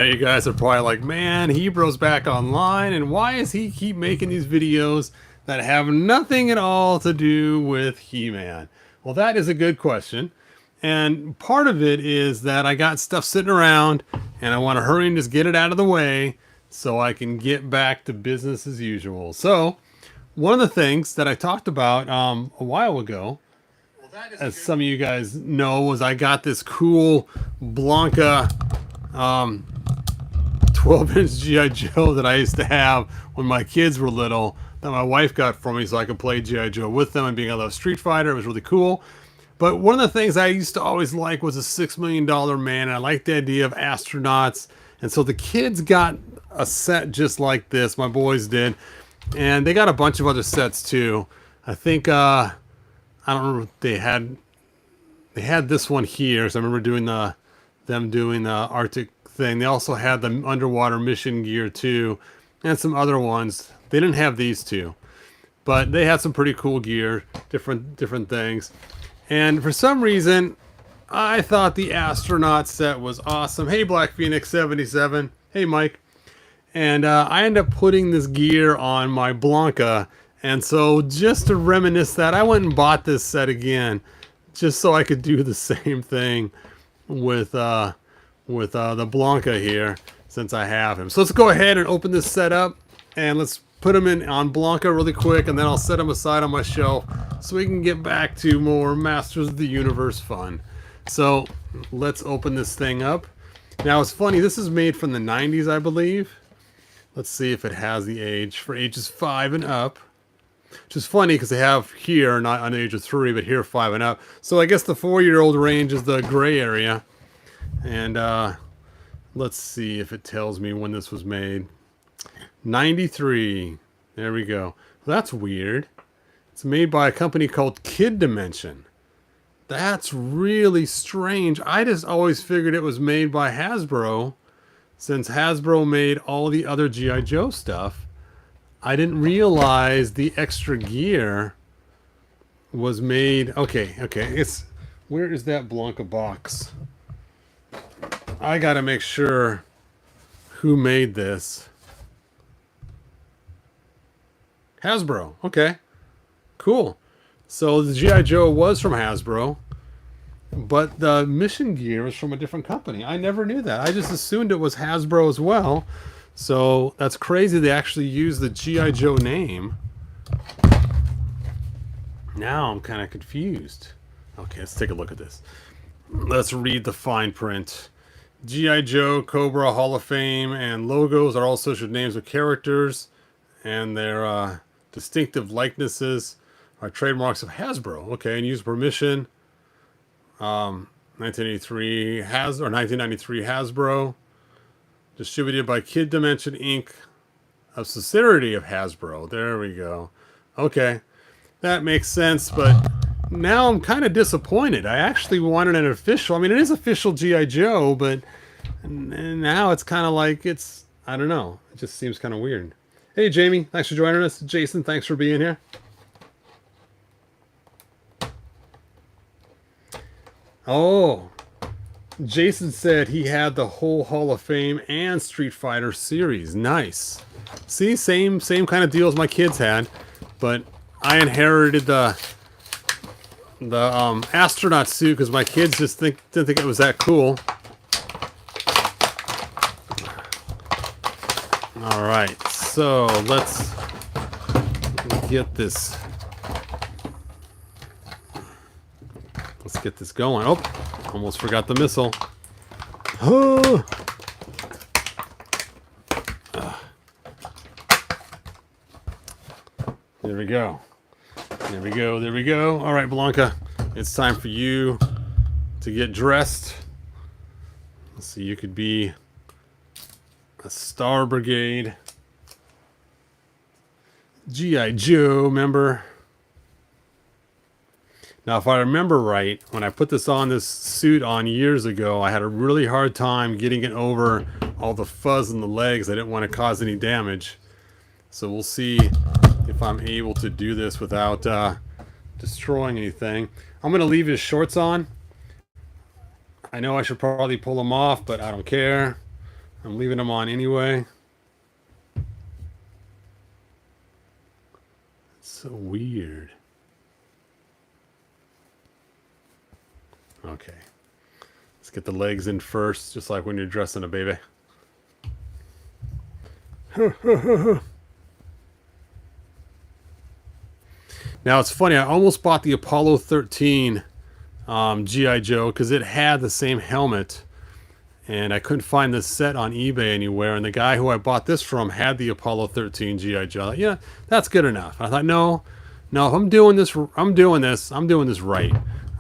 You guys are probably like, man, Hebro's back online, and why is he keep making these videos that have nothing at all to do with He-Man? Well, that is a good question. And part of it is that I got stuff sitting around, and I want to hurry and just get it out of the way so I can get back to business as usual. So, one of the things that I talked about a while ago, as some of you guys know, was I got this cool Blanca 12-inch G.I. Joe that I used to have when my kids were little that my wife got for me so I could play G.I. Joe with them and being able to Street Fighter. It was really cool. But one of the things I used to always like was a $6 million man. And I liked the idea of astronauts. And so the kids got a set just like this. My boys did. And they got a bunch of other sets too. I think, I don't remember, they had this one here. So I remember them doing the Arctic thing. They also had the underwater mission gear too, and some other ones. They didn't have these two, but they had some pretty cool gear, different things. And for some reason, I thought the astronaut set was awesome. Hey, Black Phoenix 77. Hey, Mike. And I ended up putting this gear on my Blanca, and so just to reminisce that, I went and bought this set again, just so I could do the same thing with the Blanca here, since I have him. So let's go ahead and open this set up, and let's put him in on Blanca really quick, and then I'll set him aside on my shelf so we can get back to more Masters of the Universe fun. So let's open this thing up. Now it's funny, this is made from the 90s, I believe. Let's see if it has the age for ages 5 and up. Which is funny because they have here, not on the age of 3, but here 5 and up. So I guess the 4-year-old range is the gray area. And let's see if it tells me when this was made. 93. There we go. Well, that's weird. It's made by a company called Kid Dimension. That's really strange. I just always figured it was made by Hasbro, since Hasbro made all the other G.I. Joe stuff. I didn't realize the extra gear was made. Okay. Where is that Blanca box? I gotta make sure who made this. Hasbro. Okay. Cool. So the G.I. Joe was from Hasbro, but the mission gear was from a different company. I never knew that. I just assumed it was Hasbro as well. So that's crazy they actually used the G.I. Joe name. Now I'm kind of confused. Okay, let's take a look at this. Let's read the fine print. G.I. Joe, Cobra, Hall of Fame, and logos are all associated names of characters, and their distinctive likenesses are trademarks of Hasbro. Okay, and used permission. 1993 1993 Hasbro. Distributed by Kid Dimension Inc., a subsidiary of Hasbro. There we go. Okay, that makes sense, but now I'm kind of disappointed. I actually wanted an official. I mean, it is official G.I. Joe, but now it's kind of like it's, I don't know. It just seems kind of weird. Hey, Jamie, thanks for joining us. Jason, thanks for being here. Oh, Jason said he had the whole Hall of Fame and Street Fighter series. Nice. See, same kind of deal as my kids had, but I inherited the astronaut suit because my kids just didn't think it was that cool. All right, so let's get this. Let's get this going. Oh, almost forgot the missile. Oh. There we go. There we go. There we go. All right, Blanca, it's time for you to get dressed. Let's see, you could be a Star Brigade G.I. Joe member. Now, if I remember right, when I put this suit on years ago, I had a really hard time getting it over all the fuzz in the legs. I didn't want to cause any damage. So we'll see if I'm able to do this without destroying anything. I'm going to leave his shorts on. I know I should probably pull them off, but I don't care. I'm leaving them on anyway. It's so weird. Okay. Let's get the legs in first, just like when you're dressing a baby. Now, it's funny. I almost bought the Apollo 13 G.I. Joe because it had the same helmet. And I couldn't find this set on eBay anywhere. And the guy who I bought this from had the Apollo 13 G.I. Joe. Yeah, that's good enough. I thought, no, if I'm doing this right.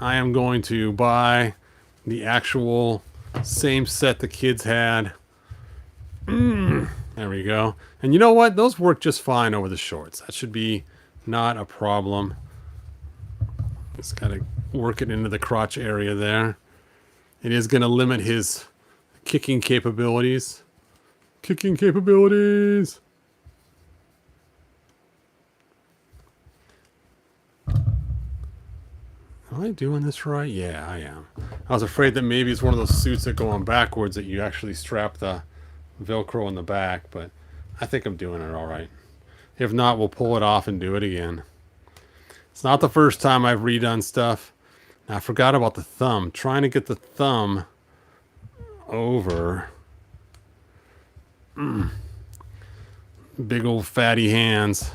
I am going to buy the actual same set the kids had. There we go. And you know what? Those work just fine over the shorts. That should be not a problem. Just got to work it into the crotch area there. It is going to limit his kicking capabilities. Kicking capabilities. Am I doing this right? Yeah, I am. I was afraid that maybe it's one of those suits that go on backwards that you actually strap the Velcro in the back, but I think I'm doing it all right. If not, we'll pull it off and do it again. It's not the first time I've redone stuff. Now, I forgot about the thumb. Trying to get the thumb over. Big old fatty hands.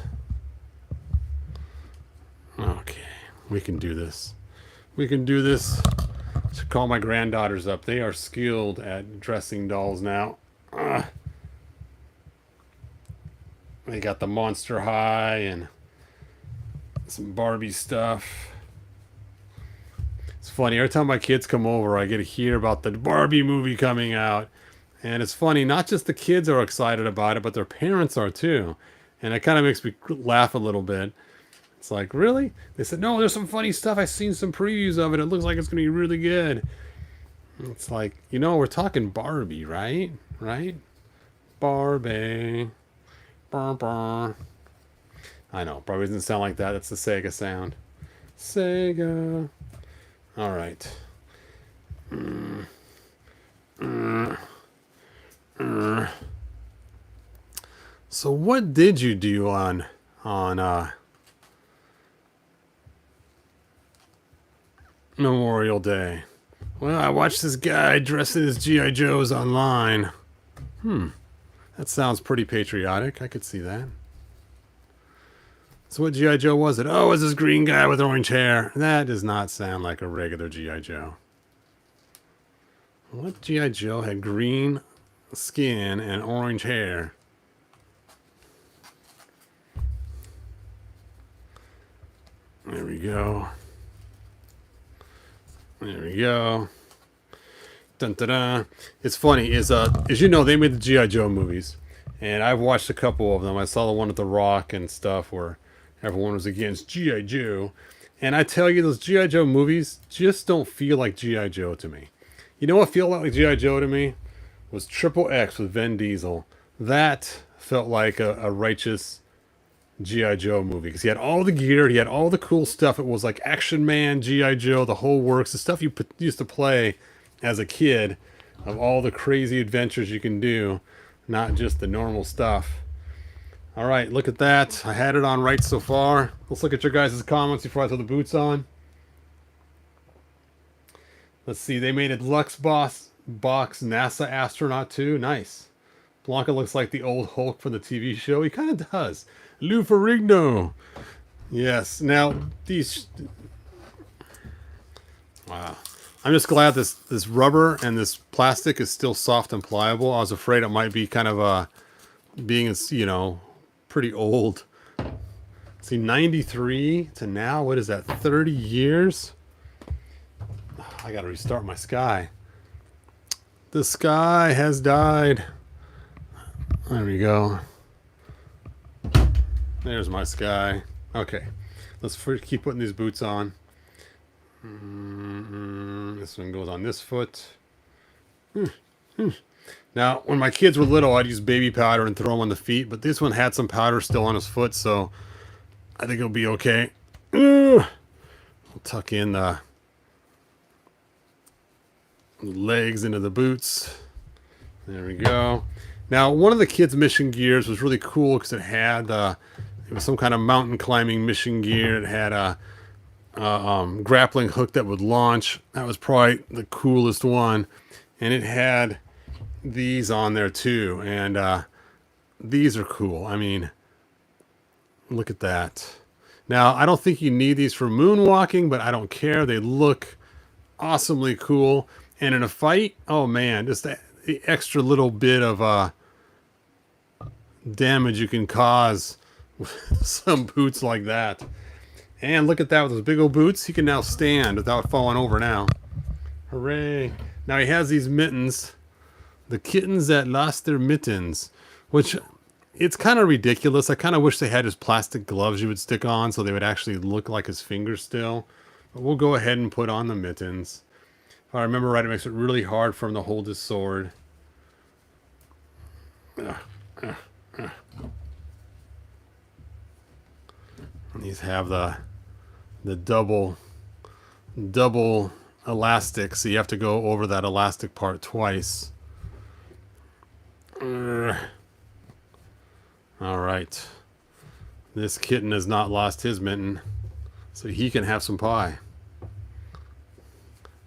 Okay, we can do this. We can do this. I should call my granddaughters up. They are skilled at dressing dolls now. They got the Monster High and some Barbie stuff. It's funny, every time my kids come over, I get to hear about the Barbie movie coming out. And it's funny, not just the kids are excited about it, but their parents are too. And it kind of makes me laugh a little bit. It's like, really? They said, no, there's some funny stuff. I've seen some previews of it. It looks like it's going to be really good. It's like, you know, we're talking Barbie, right? Right? Barbie. Burr, burr. I know, Barbie doesn't sound like that. That's the Sega sound. Sega. All right. So what did you do on Memorial Day? Well, I watched this guy dressed as G.I. Joes online. That sounds pretty patriotic. I could see that. So what G.I. Joe was it? Oh, it was this green guy with orange hair. That does not sound like a regular G.I. Joe. What G.I. Joe had green skin and orange hair? There we go. There we go. Dun, dun, dun. It's funny, as you know, they made the G.I. Joe movies. And I've watched a couple of them. I saw the one with The Rock and stuff where everyone was against G.I. Joe. And I tell you, those G.I. Joe movies just don't feel like G.I. Joe to me. You know what felt like G.I. Joe to me? Was Triple X with Vin Diesel. That felt like a righteous G.I. Joe movie. Because he had all the gear, he had all the cool stuff. It was like Action Man, G.I. Joe, the whole works. The stuff you used to play as a kid, of all the crazy adventures you can do. Not just the normal stuff. All right, look at that. I had it on right so far. Let's look at your guys' comments before I throw the boots on. Let's see. They made a Deluxe box NASA astronaut too. Nice. Blanca looks like the old Hulk from the TV show. He kind of does. Lou Ferrigno. Yes. Now, these... Wow. I'm just glad this rubber and this plastic is still soft and pliable. I was afraid it might be kind of being, you know, pretty old. See, 93 to now, what is that, 30 years? I gotta restart my sky. The sky has died. There we go. There's my sky. Okay, let's keep putting these boots on. This one goes on this foot. Now, when my kids were little, I'd use baby powder and throw them on the feet, but this one had some powder still on his foot, so I think it'll be okay. We'll tuck in the legs into the boots. There we go. Now, one of the kids' mission gears was really cool because it had it was some kind of mountain climbing mission gear. It had a grappling hook that would launch. That was probably the coolest one, and it had these on there too. And these are cool. I mean, look at that. Now, I don't think you need these for moonwalking, but I don't care. They look awesomely cool. And in a fight, oh man, just the extra little bit of damage you can cause with some boots like that. And look at that, with those big old boots, he can now stand without falling over now. Hooray. Now he has these mittens. The kittens that lost their mittens, which it's kind of ridiculous. I kind of wish they had his plastic gloves you would stick on so they would actually look like his fingers still. But we'll go ahead and put on the mittens. If I remember right, it makes it really hard for him to hold his sword. And these have the double elastic, so you have to go over that elastic part twice. All right. This kitten has not lost his mitten, so he can have some pie.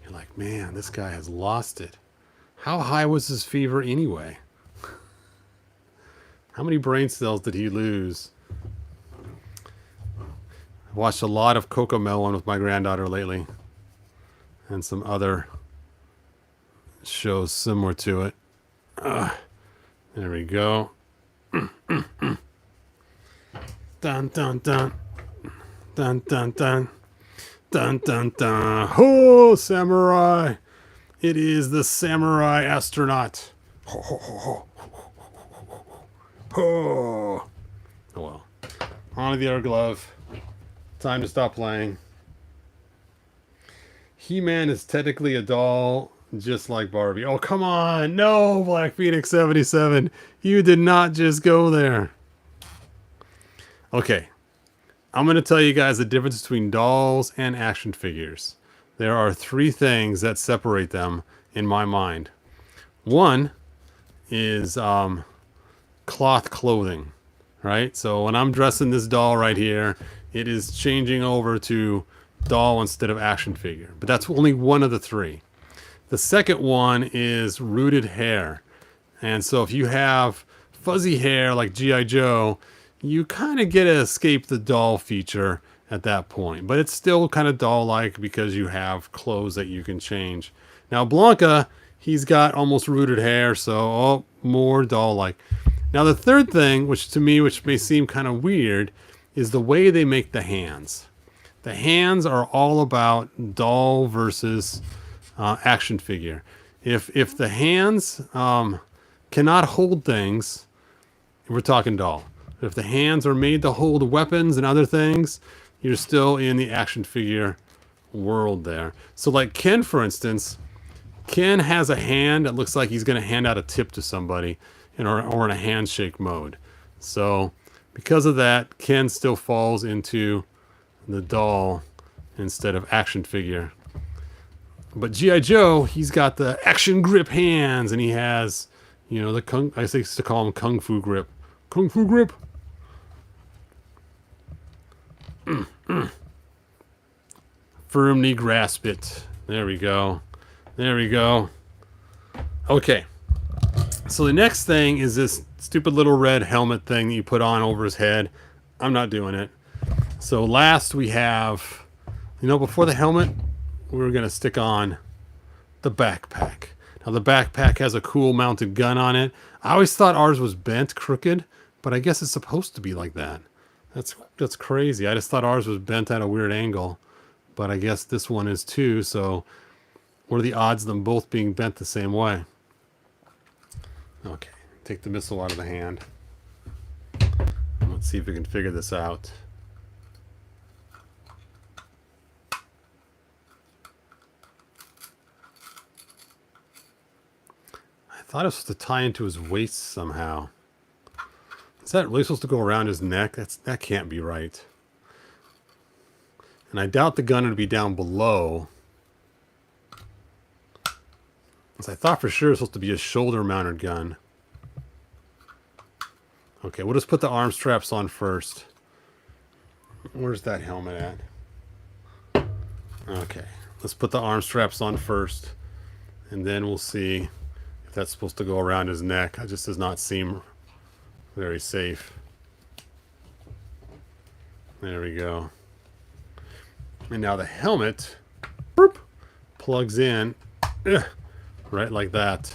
You're like, man, this guy has lost it. How high was his fever anyway? How many brain cells did he lose? I watched a lot of Cocomelon with my granddaughter lately, and some other shows similar to it. There we go. Dun dun dun. Dun dun dun. Dun dun dun. Ho, samurai! It is the samurai astronaut. Ho ho ho ho. Ho. Oh well. On to the other glove. Time to stop playing. He-Man is technically a doll, just like Barbie. Oh, come on. No, Black Phoenix 77. You did not just go there. Okay. I'm going to tell you guys the difference between dolls and action figures. There are three things that separate them in my mind. One is cloth clothing, right? So when I'm dressing this doll right here, it is changing over to doll instead of action figure. But that's only one of the three. The second one is rooted hair. And so if you have fuzzy hair like G.I. Joe, you kind of get to escape the doll feature at that point. But it's still kind of doll-like because you have clothes that you can change. Now Blanca, he's got almost rooted hair, so more doll-like. Now the third thing, which may seem kind of weird, is the way they make the hands. The hands are all about doll versus action figure. If the hands cannot hold things, we're talking doll. If the hands are made to hold weapons and other things, you're still in the action figure world there. So like Ken, for instance, Ken has a hand that looks like he's going to hand out a tip to somebody or in a handshake mode. So because of that, Ken still falls into the doll instead of action figure. But G.I. Joe, he's got the action grip hands, and he has, you know, I used to call him Kung Fu grip. Kung Fu grip. Firmly grasp it. There we go. There we go. Okay. So the next thing is this stupid little red helmet thing that you put on over his head. I'm not doing it. So last we have, before the helmet, we're going to stick on the backpack. Now the backpack has a cool mounted gun on it. I always thought ours was bent crooked, but I guess it's supposed to be like that. That's crazy. I just thought ours was bent at a weird angle, but I guess this one is too. So what are the odds of them both being bent the same way? Okay, take the missile out of the hand. Let's see if we can figure this out. I thought it was supposed to tie into his waist somehow. Is that really supposed to go around his neck? That can't be right. And I doubt the gun would be down below. As I thought for sure it was supposed to be a shoulder-mounted gun. Okay, we'll just put the arm straps on first. Where's that helmet at? Okay, let's put the arm straps on first, and then we'll see if that's supposed to go around his neck. It just does not seem very safe. There we go. And now the helmet boop, plugs in right like that.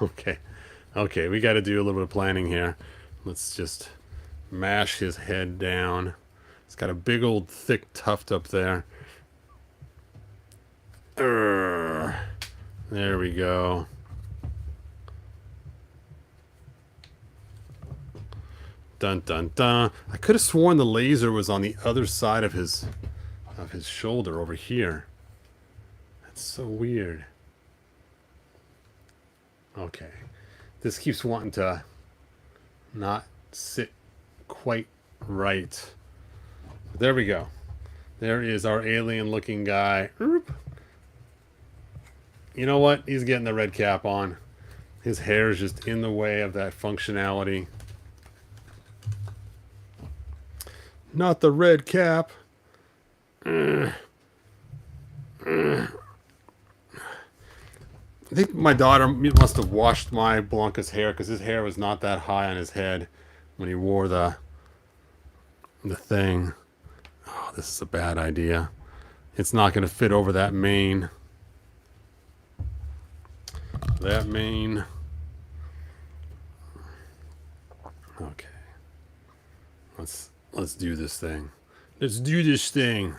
Okay. Okay, we got to do a little bit of planning here. Let's just mash his head down. It's got a big old thick tuft up there. There we go. Dun dun dun. I could have sworn the laser was on the other side of his shoulder over here. That's so weird. Okay. This keeps wanting to not sit quite right. There we go. There is our alien-looking guy. Oop. You know what? He's getting the red cap on. His hair is just in the way of that functionality. Not the red cap. I think my daughter must have washed my Blanca's hair because his hair was not that high on his head when he wore the thing. Oh, this is a bad idea. It's not going to fit over that mane. That mane. Okay. Let's do this thing. Let's do this thing.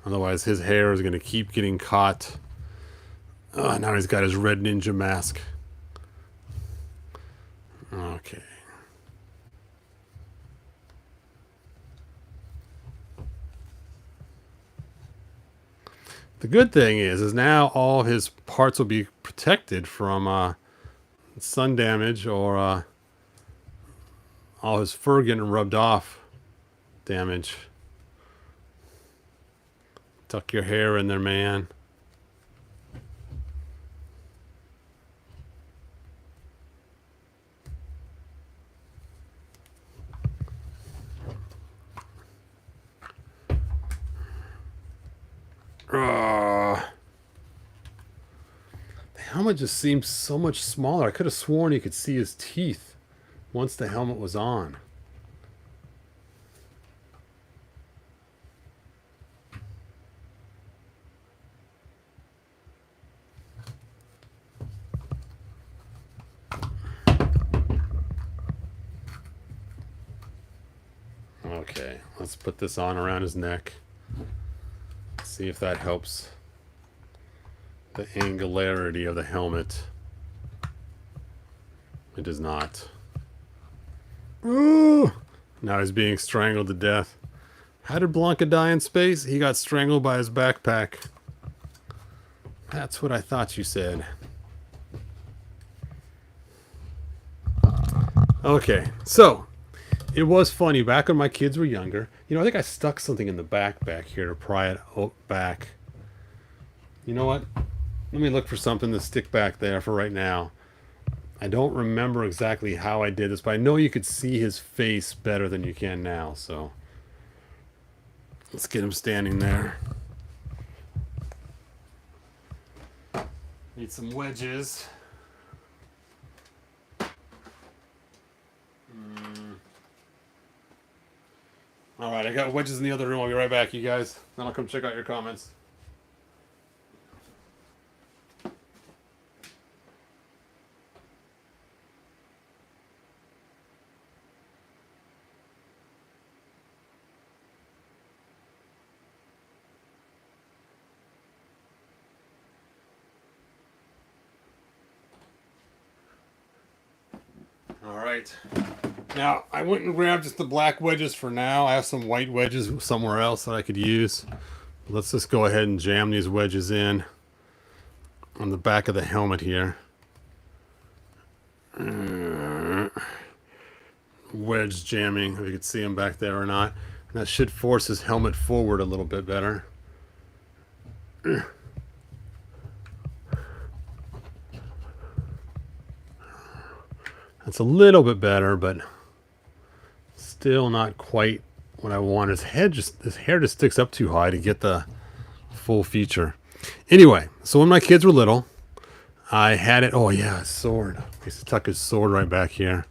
Otherwise, his hair is going to keep getting caught. Oh, now he's got his red ninja mask. Okay. The good thing is now all his parts will be protected from sun damage or all his fur getting rubbed off damage. Tuck your hair in there, man. The helmet just seems so much smaller. I could have sworn you could see his teeth once the helmet was on. Okay, let's put this on around his neck. See if that helps the angularity of the helmet. It does not. Ooh! Now he's being strangled to death. How did Blanca die in space? He got strangled by his backpack. That's what I thought you said. Okay, so it was funny back when my kids were younger. You know, I think I stuck something in the back here to pry it back. You know what? Let me look for something to stick back there for right now. I don't remember exactly how I did this, but I know you could see his face better than you can now, so let's get him standing there. Need some wedges. Alright, I got wedges in the other room. I'll be right back, you guys. Then I'll come check out your comments. Alright. Now, I went and grabbed just the black wedges for now. I have some white wedges somewhere else that I could use. Let's just go ahead and jam these wedges in on the back of the helmet here. Wedge jamming, if you can see him back there or not. And that should force his helmet forward a little bit better. That's a little bit better, but still not quite what I want. His hair just sticks up too high to get the full feature. Anyway, so when my kids were little, I had it. Oh yeah, his sword. I used to tuck his sword right back here.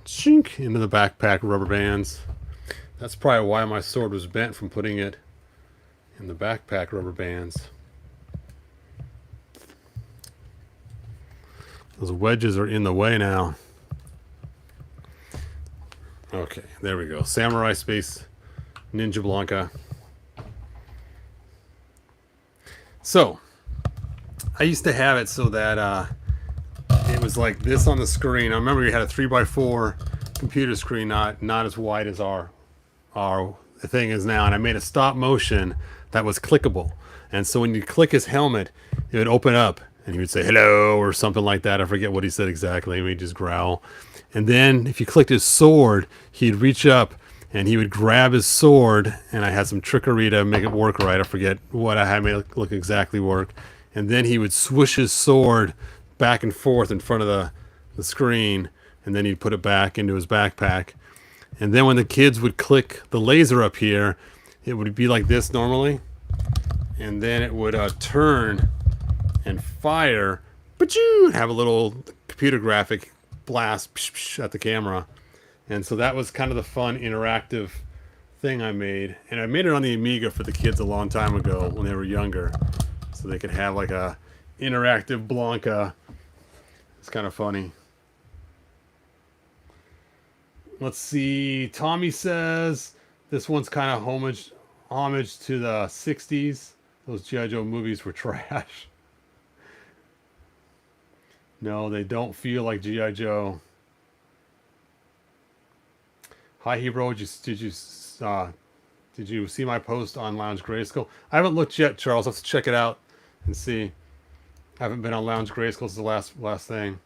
Chink into the backpack rubber bands. That's probably why my sword was bent from putting it in the backpack rubber bands. Those wedges are in the way now. Okay, there we go. Samurai Space Ninja Blanca. So, I used to have it so that it was like this on the screen. I remember we had a 3x4 computer screen, not as wide as our thing is now, and I made a stop motion that was clickable. And so when you click his helmet, it would open up, and he would say hello or something like that. I forget what he said exactly. He'd just growl. And then if you clicked his sword, he'd reach up and he would grab his sword, and I had some trickery to make it work right. I forget what I had made it look exactly work. And then he would swoosh his sword back and forth in front of the screen, and then he'd put it back into his backpack. And then when the kids would click the laser up here, it would be like this normally, and then it would turn and fire, but you have a little computer graphic blast at the camera. And so that was kind of the fun interactive thing I made, and I made it on the Amiga for the kids a long time ago when they were younger, so they could have like a interactive Blanca. It's kind of funny. Let's see. Tommy says this one's kind of homage to the 60s. Those G.I. Joe movies were trash. No, they don't feel like G.I. Joe. Hi, Hero. Did you see my post on Lounge Grayskull? I haven't looked yet, Charles. Let's check it out and see. I haven't been on Lounge Grayskull. It's the last thing.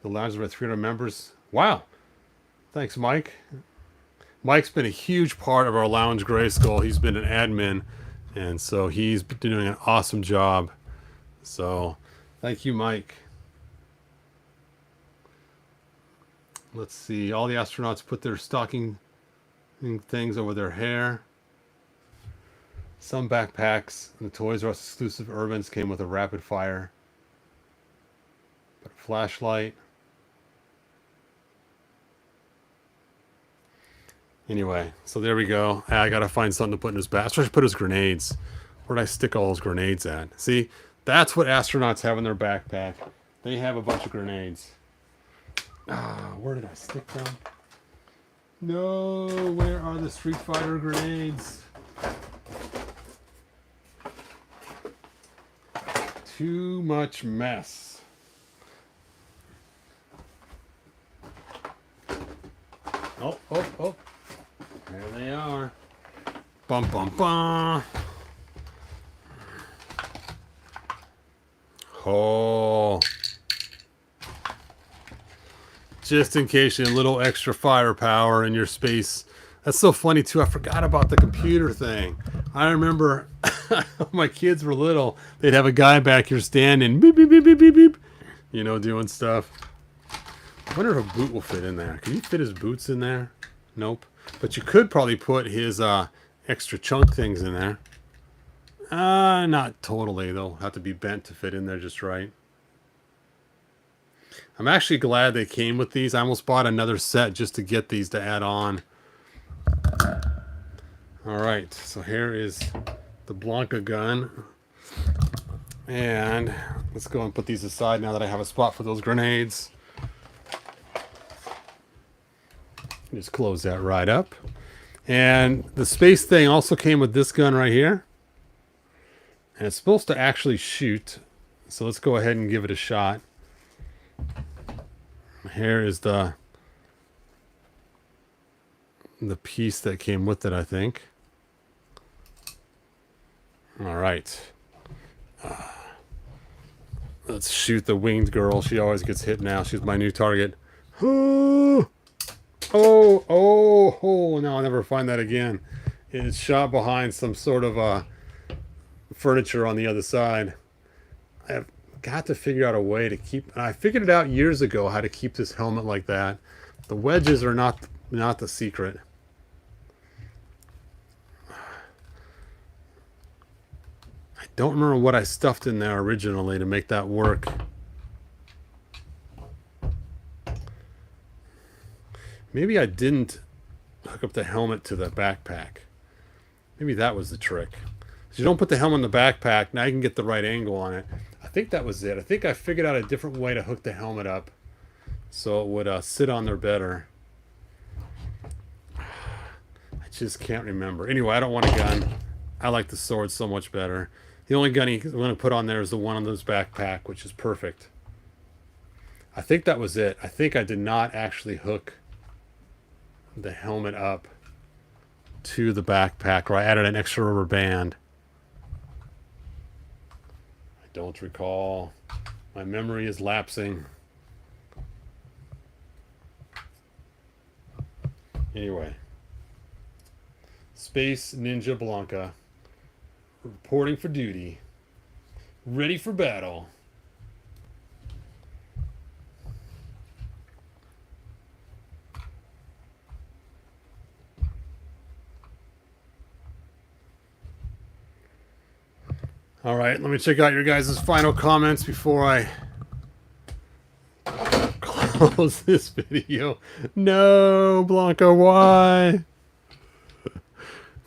The Lounge is about 300 members. Wow. Thanks, Mike. Mike's been a huge part of our Lounge Grayskull. He's been an admin, and so he's been doing an awesome job. So, thank you, Mike. Let's see. All the astronauts put their stocking things over their hair. Some backpacks and the Toys R Us exclusive Urbans came with a rapid fire. But a flashlight. Anyway, so there we go. I gotta find something to put in his back. I should put his grenades. Where'd I stick all those grenades at? See, that's what astronauts have in their backpack. They have a bunch of grenades. Where did I stick them? No, where are the Street Fighter grenades? Too much mess. Oh. There they are. Bum, bum, bum. Oh. Just in case you need a little extra firepower in your space. That's so funny too. I forgot about the computer thing. I remember when my kids were little, they'd have a guy back here standing, beep, beep, beep, beep, beep, beep, you know, doing stuff. I wonder if a boot will fit in there. Can you fit his boots in there? Nope. But you could probably put his extra chunk things in there. Not totally. They'll have to be bent to fit in there just right. I'm actually glad they came with these. I almost bought another set just to get these to add on. Alright, so here is the Blanca gun. And let's go and put these aside now that I have a spot for those grenades. Just close that right up. And the space thing also came with this gun right here. And it's supposed to actually shoot. So let's go ahead and give it a shot. Here is the piece that came with it, I think. All right. Let's shoot the winged girl. She always gets hit now. She's my new target. Oh, no, I'll never find that again. It's shot behind some sort of furniture on the other side. I've got to figure out a way to keep... I figured it out years ago how to keep this helmet like that. The wedges are not the secret. I don't remember what I stuffed in there originally to make that work. Maybe I didn't hook up the helmet to the backpack. Maybe that was the trick. So you don't put the helmet in the backpack, now you can get the right angle on it. I think that was it. I think I figured out a different way to hook the helmet up so it would sit on there better. I just can't remember. Anyway, I don't want a gun. I like the sword so much better. The only gun I'm going to put on there is the one on this backpack, which is perfect. I think that was it. I think I did not actually hook the helmet up to the backpack, or I added an extra rubber band. I don't recall. My memory is lapsing. Anyway. Space Ninja Blanca. Reporting for duty. Ready for battle. All right, let me check out your guys' final comments before I close this video. No, Blanca, why?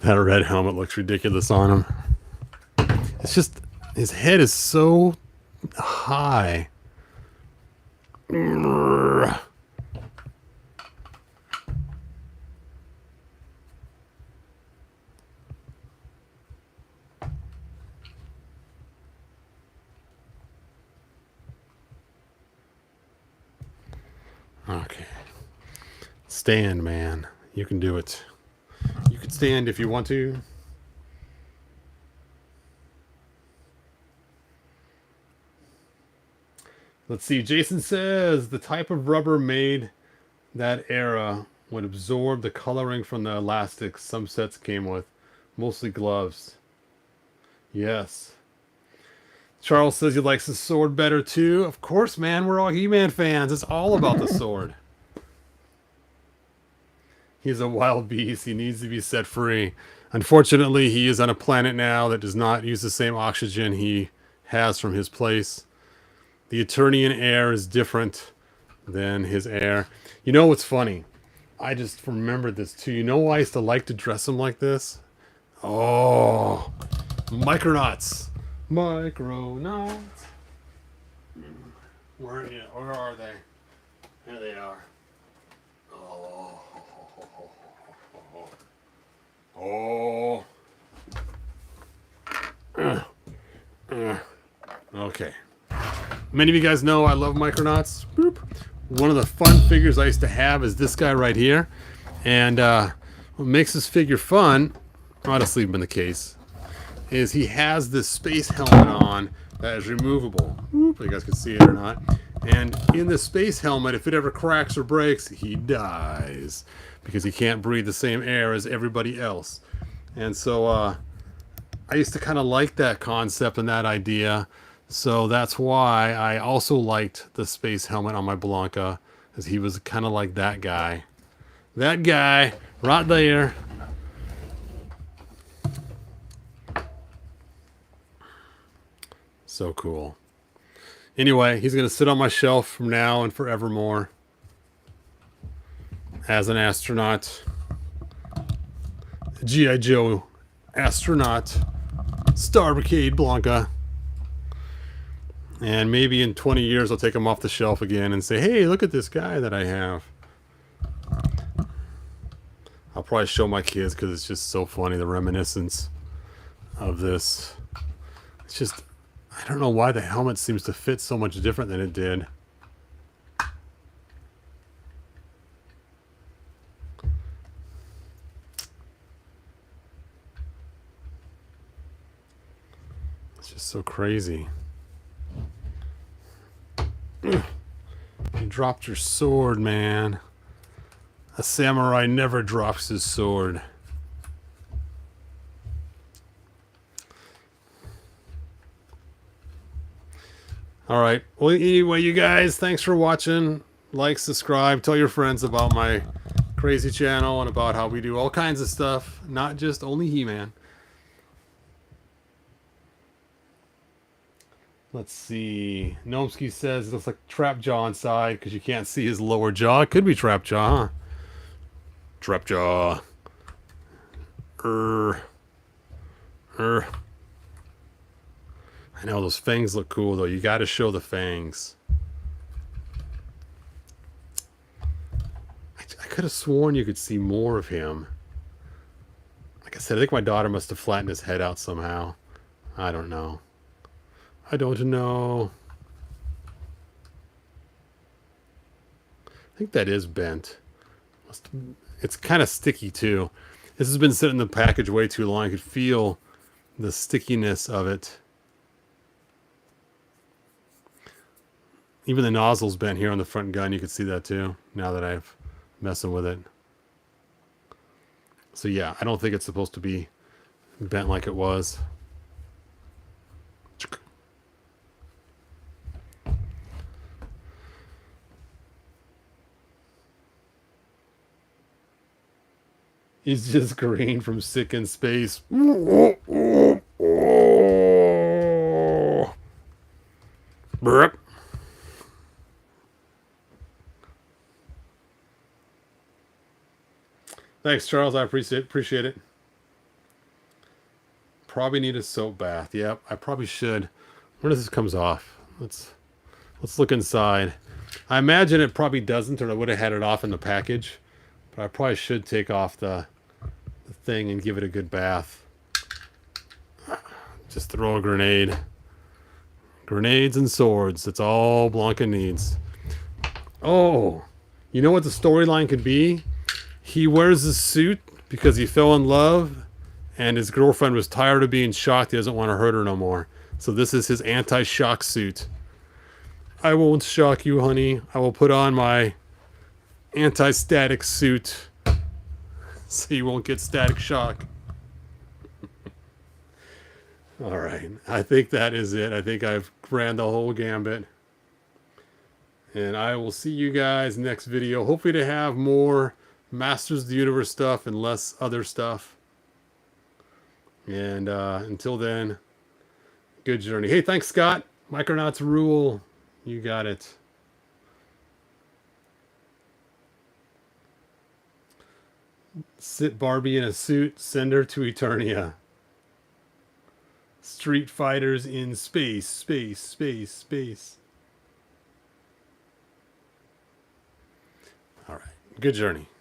That red helmet looks ridiculous on him. It's just, his head is so high. Okay. Stand, man. You can do it. You can stand if you want to. Let's see. Jason says the type of rubber made that era would absorb the coloring from the elastics some sets came with. Mostly gloves. Yes. Charles says he likes the sword better too. Of course, man. We're all He-Man fans. It's all about the sword. He's a wild beast. He needs to be set free. Unfortunately, he is on a planet now that does not use the same oxygen he has from his place. The Eternian air is different than his air. You know what's funny? I just remembered this too. You know why I used to like to dress him like this? Oh, Micronauts. Micronauts. Where are they? There they are. Oh. Okay. Many of you guys know I love Micronauts. Boop. One of the fun figures I used to have is this guy right here. And what makes this figure fun, honestly been the case, is he has this space helmet on that is removable. Boop. You guys can see it or not. And in the space helmet, if it ever cracks or breaks, he dies. Because he can't breathe the same air as everybody else. And so I used to kind of like that concept and that idea. So that's why I also liked the space helmet on my Blanca. Because he was kind of like that guy. That guy right there. So cool. Anyway, he's going to sit on my shelf from now and forevermore. As an astronaut. G.I. Joe astronaut. Star Brigade Blanca. And maybe in 20 years I'll take him off the shelf again and say, hey, look at this guy that I have. I'll probably show my kids because it's just so funny, the reminiscence of this. It's just, I don't know why the helmet seems to fit so much different than it did. So crazy. You dropped your sword, man. A samurai never drops his sword. All right. Well, anyway, you guys, thanks for watching. Like, subscribe, tell your friends about my crazy channel and about how we do all kinds of stuff, not just only He-Man. Let's see. Gnomsky says it looks like Trap Jaw inside because you can't see his lower jaw. It could be Trap Jaw, huh? Trap Jaw. I know those fangs look cool though. You got to show the fangs. I could have sworn you could see more of him. Like I said, I think my daughter must have flattened his head out somehow. I don't know. I don't know. I think that is bent. It's kind of sticky too. This has been sitting in the package way too long. I could feel the stickiness of it. Even the nozzle's bent here on the front gun. You can see that too, now that I've messing with it. So yeah, I don't think it's supposed to be bent like it was. He's just green from sick in space. Burp. Thanks, Charles. I appreciate it. Probably need a soap bath. Yep, I probably should. When does this comes off? Let's look inside. I imagine it probably doesn't, or I would have had it off in the package. But I probably should take off the thing and give it a good bath. Just throw a grenade. Grenades and swords. That's all Blanca needs. Oh, you know what the storyline could be? He wears this suit because he fell in love and his girlfriend was tired of being shocked. He doesn't want to hurt her no more. So this is his anti-shock suit. I won't shock you, honey. I will put on my anti-static suit so you won't get static shock. All right. I think that is it. I think I've ran the whole gambit. And I will see you guys next video. Hopefully to have more Masters of the Universe stuff and less other stuff. And until then, good journey. Hey, thanks, Scott. Micronauts rule. You got it. Sit Barbie in a suit. Send her to Eternia. Street Fighters in space. Space, space, space. All right. Good journey.